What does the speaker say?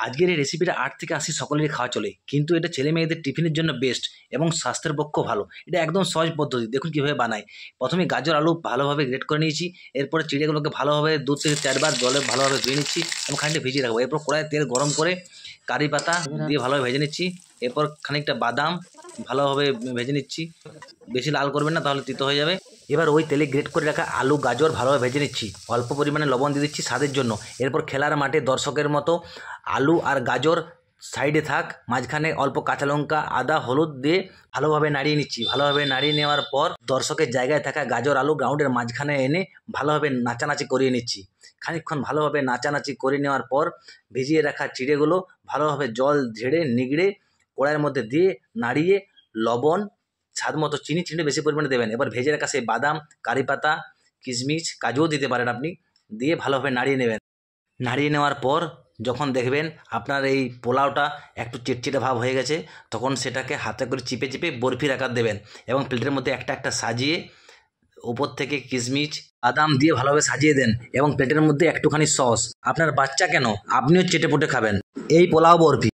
আজকের এই রেসিপিটা ৮ থেকে ৮০ সকলেরই খাওয়া চলে, কিন্তু এটা ছেলে মেয়েদের টিফিনের জন্য বেস্ট এবং স্বাস্থ্যের পক্ষেও ভালো। এটা একদম সহজ পদ্ধতি, দেখুন কীভাবে বানাই। প্রথমে গাজর আলু ভালোভাবে গ্রেট করে নিয়েছি, এরপরে চিড়েগুলোকে ভালোভাবে 2 থেকে 4 বার জলে ভালোভাবে ধুয়ে নিচ্ছি এবং খানিকটা ভিজিয়ে রাখবো। এরপর কড়াইয়ে তেল গরম করে কারি পাতা দিয়ে ভালোভাবে ভেজে নিচ্ছি। এরপর খানিকটা বাদাম ভালোভাবে ভেজে নিচ্ছি, বেশি লাল করবেন না তাহলে তিতো হয়ে যাবে। এবার ওই তেলে গ্রেট করে রাখা আলু গাজর ভালোভাবে ভেজে নিচ্ছি, অল্প পরিমাণে লবণ দিয়ে দিচ্ছি স্বাদের জন্য। এরপর খেলার মাঠে দর্শকের মতো আলু আর গাজর সাইডে থাক, মাঝখানে অল্প কাঁচা লঙ্কা আদা হলুদ দিয়ে ভালোভাবে নাড়িয়ে নিচ্ছি। ভালোভাবে নাড়িয়ে নেওয়ার পর দর্শকের জায়গায় থাকা গাজর আলু গ্রাউন্ডের মাঝখানে এনে ভালোভাবে নাচানাচি করিয়ে নিচ্ছি। খানিকক্ষণ ভালোভাবে নাচানাচি করে নেওয়ার পর ভিজিয়ে রাখা চিড়েগুলো ভালোভাবে জল ঝেড়ে নিগড়ে কড়াইয়ের মধ্যে দিয়ে নাড়িয়ে লবণ স্বাদ মতো চিনি বেশি পরিমাণে দেবেন। এবার ভেজে রাখা সেই বাদাম কারি পাতা কিশমিশ কাজুও দিতে পারেন আপনি, দিয়ে ভালোভাবে নাড়িয়ে নেবেন। নাড়িয়ে নেওয়ার পর যখন দেখবেন আপনার এই পোলাওটা একটু চিটচিটে ভাব হয়ে গেছে, তখন সেটাকে হাতে করে চিপে চিপে বরফির আকার দেবেন এবং প্লেটের মধ্যে একটা একটা সাজিয়ে উপর থেকে কিশমিশ বাদাম দিয়ে ভালোভাবে সাজিয়ে দেন এবং প্লেটের মধ্যে একটুখানি সস। আপনার বাচ্চা কেন, আপনিও চেটে পুটে খাবেন এই পোলাও বরফি।